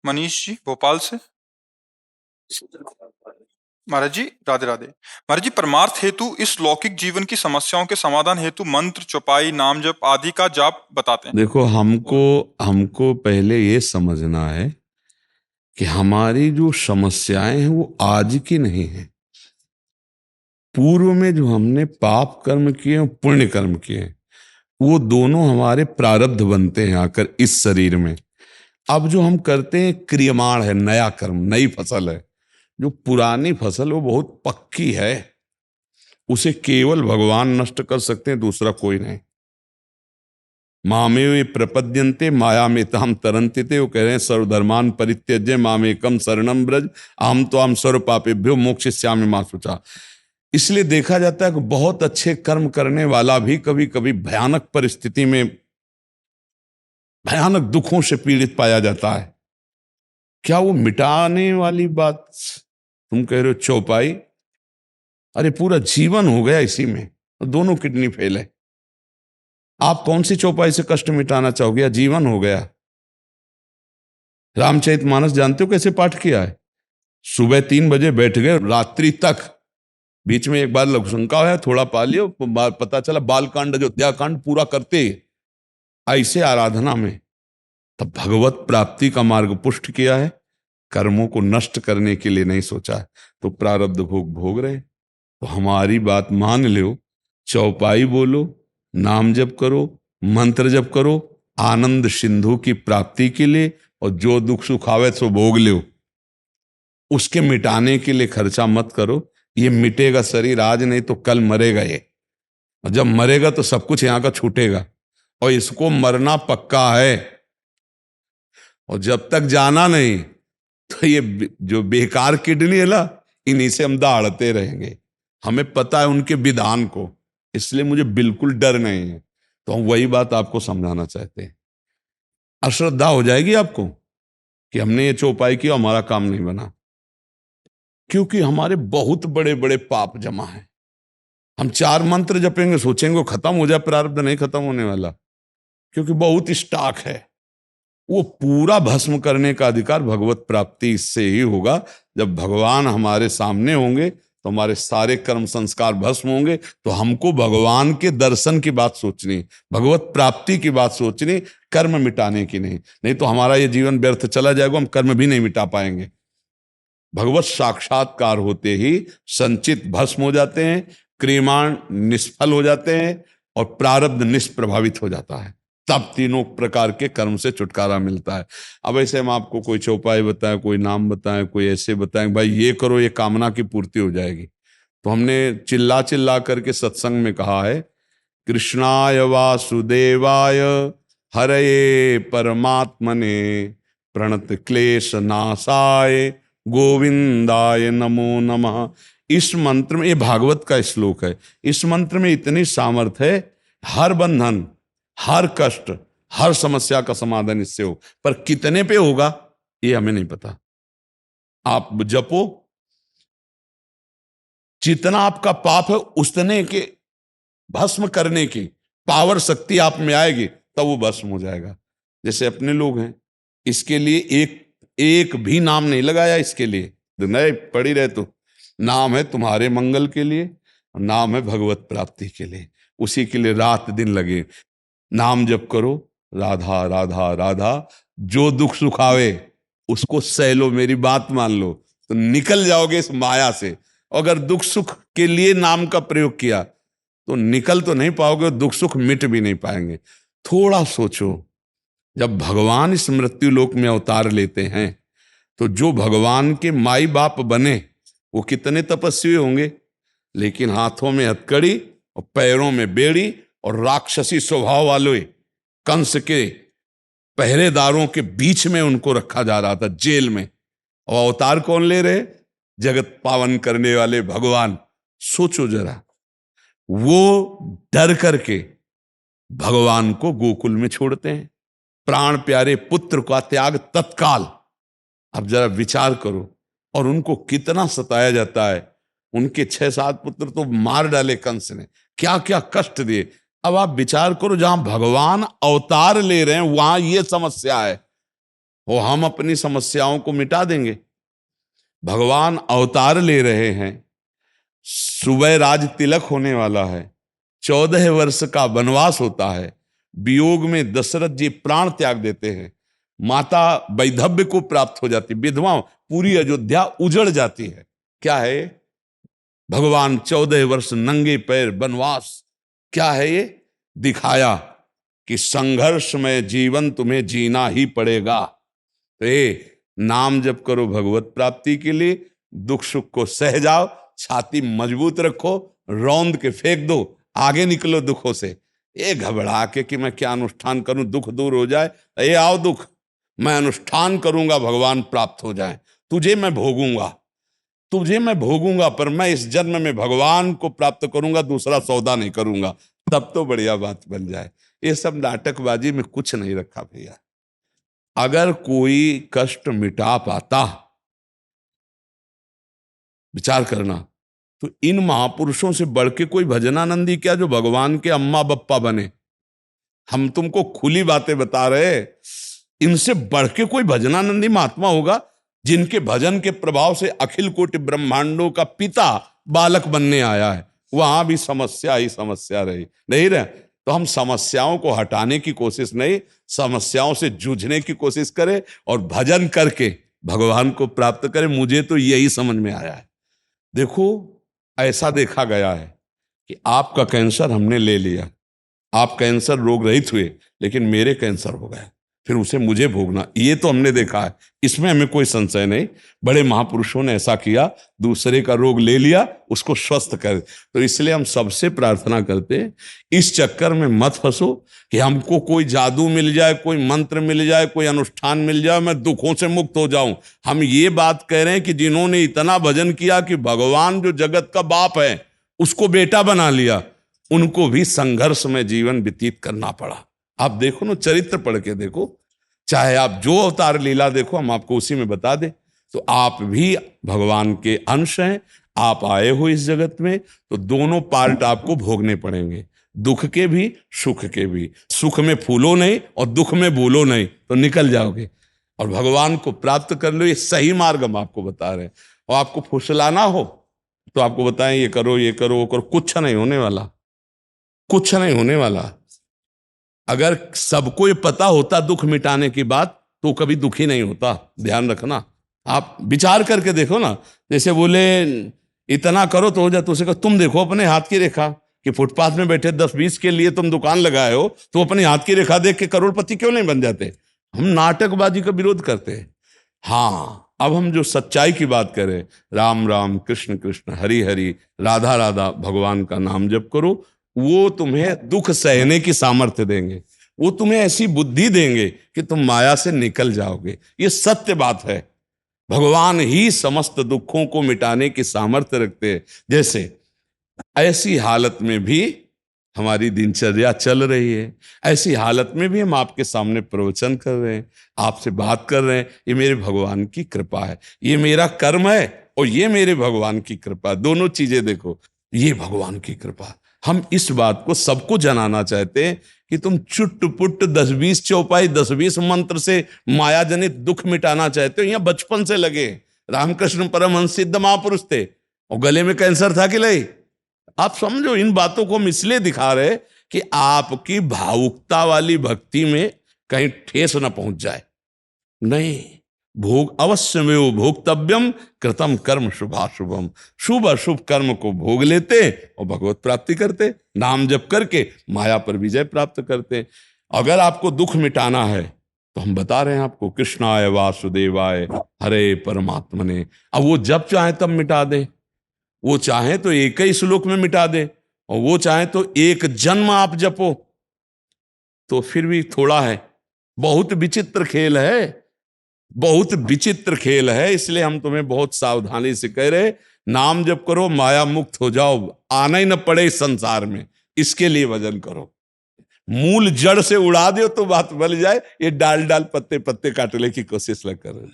मनीष जी भोपाल से। महाराज जी राधे राधे। महाराज जी, परमार्थ हेतु इस लौकिक जीवन की समस्याओं के समाधान हेतु मंत्र, चौपाई, नाम जप आदि का जाप बताते हैं। देखो, हमको हमको पहले ये समझना है कि हमारी जो समस्याएं हैं वो आज की नहीं है। पूर्व में जो हमने पाप कर्म किए और पुण्य कर्म किए, वो दोनों हमारे प्रारब्ध बनते हैं आकर इस शरीर में। अब जो हम करते हैं क्रियमाण है, नया कर्म, नई फसल है। जो पुरानी फसल वो बहुत पक्की है, उसे केवल भगवान नष्ट कर सकते हैं, दूसरा कोई नहीं। मामे वे प्रपद्यन्ते माया में ताम तरन्ते थे, वो कह रहे हैं सर्वधर्मान परित्यज्य मामेकम शरणम ब्रज अहम तो हम सर्व पापेभ्यो मोक्षयिष्यामि मा शुचा। इसलिए देखा जाता है कि बहुत अच्छे कर्म करने वाला भी कभी कभी भयानक परिस्थिति में, भयानक दुखों से पीड़ित पाया जाता है। क्या वो मिटाने वाली बात तुम कह रहे हो चौपाई? अरे पूरा जीवन हो गया इसी में, दोनों किडनी फेल है। आप कौन सी चौपाई से कष्ट मिटाना चाहोगे? जीवन हो गया। रामचरितमानस जानते हो कैसे पाठ किया है? सुबह 3 बजे बैठ गए, रात्रि तक। बीच में एक बार लघुशंका है, थोड़ा पा लियो, पता चला बालकांड अयोध्याकांड पूरा करते ऐसे आराधना में। तब भगवत प्राप्ति का मार्ग पुष्ट किया है, कर्मों को नष्ट करने के लिए नहीं सोचा है। तो प्रारब्ध भोग भोग रहे। तो हमारी बात मान लो, चौपाई बोलो, नाम जप करो, मंत्र जप करो, आनंद सिंधु की प्राप्ति के लिए, और जो दुख सुख आवे सो भोग लो। उसके मिटाने के लिए खर्चा मत करो। ये मिटेगा शरीर आज, नहीं तो कल मरेगा ये। और जब मरेगा तो सब कुछ यहां का छूटेगा, और इसको मरना पक्का है। और जब तक जाना नहीं, तो ये जो बेकार किडनी है ना, इन्हीं से हम दहाड़ते रहेंगे। हमें पता है उनके विधान को, इसलिए मुझे बिल्कुल डर नहीं है। तो हम वही बात आपको समझाना चाहते हैं। अश्रद्धा हो जाएगी आपको कि हमने ये चौपाई किया, हमारा काम नहीं बना, क्योंकि हमारे बहुत बड़े बड़े पाप जमा हैं। हम 4 मंत्र जपेंगे, सोचेंगे वो खत्म हो जाए, प्रारब्ध नहीं खत्म होने वाला, क्योंकि बहुत स्टॉक है। वो पूरा भस्म करने का अधिकार भगवत प्राप्ति इससे ही होगा। जब भगवान हमारे सामने होंगे तो हमारे सारे कर्म संस्कार भस्म होंगे। तो हमको भगवान के दर्शन की बात सोचनी, भगवत प्राप्ति की बात सोचनी, कर्म मिटाने की नहीं। नहीं तो हमारा ये जीवन व्यर्थ चला जाएगा, हम कर्म भी नहीं मिटा पाएंगे। भगवत साक्षात्कार होते ही संचित भस्म हो जाते हैं, क्रियमाण निष्फल हो जाते हैं, और प्रारब्ध निष्प्रभावित हो जाता है। तब तीनों प्रकार के कर्म से छुटकारा मिलता है। अब ऐसे हम आपको कोई चौपाई बताएं, कोई नाम बताएं, कोई ऐसे बताएं भाई ये करो, ये कामना की पूर्ति हो जाएगी, तो हमने चिल्ला चिल्ला करके सत्संग में कहा है, कृष्णाय वासुदेवाय हरये परमात्मने प्रणत क्लेश नाशाय गोविंदाय नमो नमः। इस मंत्र में, ये भागवत का श्लोक है, इस मंत्र में इतनी सामर्थ्य है, हर बंधन, हर कष्ट, हर समस्या का समाधान इससे हो। पर कितने पे होगा ये हमें नहीं पता। आप जपो, जितना आपका पाप है उतने के भस्म करने की पावर शक्ति आप में आएगी, तब वो भस्म हो जाएगा। जैसे अपने लोग हैं, इसके लिए एक एक भी नाम नहीं लगाया इसके लिए, नहीं पड़ी रहे। तो नाम है तुम्हारे मंगल के लिए, नाम है भगवत प्राप्ति के लिए, उसी के लिए रात दिन लगे। नाम जप करो, राधा राधा राधा, जो दुख सुख आवे उसको सह लो, मेरी बात मान लो, तो निकल जाओगे इस माया से। अगर दुख सुख के लिए नाम का प्रयोग किया तो निकल तो नहीं पाओगे, दुख सुख मिट भी नहीं पाएंगे। थोड़ा सोचो, जब भगवान इस मृत्यु लोक में अवतार लेते हैं, तो जो भगवान के माई बाप बने वो कितने तपस्वी होंगे, लेकिन हाथों में हथकड़ी और पैरों में बेड़ी और राक्षसी स्वभाव वाले कंस के पहरेदारों के बीच में उनको रखा जा रहा था, जेल में। और अवतार कौन ले रहे? जगत पावन करने वाले भगवान। सोचो जरा, वो डर करके भगवान को गोकुल में छोड़ते हैं, प्राण प्यारे पुत्र का त्याग तत्काल। अब जरा विचार करो, और उनको कितना सताया जाता है। उनके 6-7 पुत्र तो मार डाले कंस ने, क्या क्या कष्ट दिए। अब आप विचार करो, जहां भगवान अवतार ले रहे हैं वहां ये समस्या है। वो हम अपनी समस्याओं को मिटा देंगे। भगवान अवतार ले रहे हैं, सुबह राज तिलक होने वाला है, 14 वर्ष का वनवास होता है, वियोग में दशरथ जी प्राण त्याग देते हैं, माता वैधव्य को प्राप्त हो जाती, विधवा, पूरी अयोध्या उजड़ जाती है। क्या है? भगवान 14 वर्ष नंगे पैर वनवास। क्या है ये? दिखाया कि संघर्ष में जीवन तुम्हें जीना ही पड़ेगा। तो ये नाम जप करो भगवत प्राप्ति के लिए, दुख सुख को सह जाओ, छाती मजबूत रखो, रौंद के फेंक दो, आगे निकलो दुखों से। ये घबरा के कि मैं क्या अनुष्ठान करूं दुख दूर हो जाए, ये आओ दुख, मैं अनुष्ठान करूंगा भगवान प्राप्त हो जाए, तुझे मैं भोगूंगा, तुझे मैं भोगूंगा, पर मैं इस जन्म में भगवान को प्राप्त करूंगा, दूसरा सौदा नहीं करूंगा, तब तो बढ़िया बात बन जाए। ये सब नाटकबाजी में कुछ नहीं रखा भैया। अगर कोई कष्ट मिटा पाता, विचार करना, तो इन महापुरुषों से बढ़ के कोई भजनानंदी क्या, जो भगवान के अम्मा बप्पा बने। हम तुमको खुली बातें बता रहे, इनसे बढ़ के कोई भजनानंदी महात्मा होगा जिनके भजन के प्रभाव से अखिल कोटि ब्रह्मांडों का पिता बालक बनने आया है। वहां भी समस्या ही समस्या रही, नहीं रहे? तो हम समस्याओं को हटाने की कोशिश नहीं, समस्याओं से जूझने की कोशिश करें और भजन करके भगवान को प्राप्त करें। मुझे तो यही समझ में आया है। देखो, ऐसा देखा गया है कि आपका कैंसर हमने ले लिया, आप कैंसर रोग रहित हुए, लेकिन मेरे कैंसर हो गए, फिर उसे मुझे भोगना, ये तो हमने देखा है, इसमें हमें कोई संशय नहीं। बड़े महापुरुषों ने ऐसा किया, दूसरे का रोग ले लिया, उसको स्वस्थ कर। तो इसलिए हम सबसे प्रार्थना करते हैं, इस चक्कर में मत फंसो कि हमको कोई जादू मिल जाए, कोई मंत्र मिल जाए, कोई अनुष्ठान मिल जाए, मैं दुखों से मुक्त हो जाऊं। हम ये बात कह रहे हैं कि जिन्होंने इतना भजन किया कि भगवान जो जगत का बाप है उसको बेटा बना लिया, उनको भी संघर्ष में जीवन व्यतीत करना पड़ा। आप देखो ना, चरित्र पढ़ के देखो, चाहे आप जो अवतार लीला देखो, हम आपको उसी में बता दें। तो आप भी भगवान के अंश हैं, आप आए हो इस जगत में, तो दोनों पार्ट आपको भोगने पड़ेंगे, दुख के भी सुख के भी। सुख में फूलो नहीं और दुख में भूलो नहीं, तो निकल जाओगे और भगवान को प्राप्त कर लो। ये सही मार्ग हम आपको बता रहे हैं। और आपको फुसलाना हो तो आपको बताएं, ये करो, ये करो, वो करो, कुछ नहीं होने वाला, कुछ नहीं होने वाला। अगर सबको ये पता होता दुख मिटाने की बात, तो कभी दुखी नहीं होता। ध्यान रखना, आप विचार करके देखो ना। जैसे बोले इतना करो तो हो जाए, तो उसे कहो तुम देखो अपने हाथ की रेखा, कि फुटपाथ में बैठे 10-20 के लिए तुम दुकान लगाए हो, तो अपने हाथ की रेखा देख के करोड़पति क्यों नहीं बन जाते? हम नाटकबाजी का विरोध करते हैं। हाँ, अब हम जो सच्चाई की बात करें, राम राम कृष्ण कृष्ण हरि हरि राधा राधा, भगवान का नाम जप करो, वो तुम्हें दुख सहने की सामर्थ्य देंगे, वो तुम्हें ऐसी बुद्धि देंगे कि तुम माया से निकल जाओगे। ये सत्य बात है। भगवान ही समस्त दुखों को मिटाने की सामर्थ्य रखते हैं। जैसे ऐसी हालत में भी हमारी दिनचर्या चल रही है, ऐसी हालत में भी हम आपके सामने प्रवचन कर रहे हैं, आपसे बात कर रहे हैं, ये मेरे भगवान की कृपा है, ये मेरा कर्म है और ये मेरे भगवान की कृपा। दोनों चीजें देखो, ये भगवान की कृपा। हम इस बात को सबको जनाना चाहते हैं कि तुम चुट-पुट 10-20 चौपाई 10-20 मंत्र से माया जनित दुख मिटाना चाहते हो। यहाँ बचपन से लगे रामकृष्ण परमहंस सिद्ध महापुरुष थे और गले में कैंसर था कि नहीं? आप समझो, इन बातों को हम इसलिए दिखा रहे कि आपकी भावुकता वाली भक्ति में कहीं ठेस न पहुंच जाए। नहीं, भोग अवश्य में वो भोक्तव्यम कृतम कर्म शुभाशुभम, शुभ अशुभ कर्म को भोग लेते और भगवत प्राप्ति करते, नाम जप करके माया पर विजय प्राप्त करते। अगर आपको दुख मिटाना है तो हम बता रहे हैं आपको, कृष्णाय वासुदेवाय हरे परमात्मने। अब वो जब चाहे तब मिटा दे, वो चाहे तो एक ही श्लोक में मिटा दे, और वो चाहे तो एक जन्म आप जपो, तो फिर भी थोड़ा है। बहुत विचित्र खेल है, बहुत विचित्र खेल है। इसलिए हम तुम्हें बहुत सावधानी से कह रहे, नाम जप करो, माया मुक्त हो जाओ, आना ही न पड़े इस संसार में, इसके लिए भजन करो। मूल जड़ से उड़ा दो तो बात बन जाए, ये डाल डाल पत्ते पत्ते काटने की कोशिश न करो।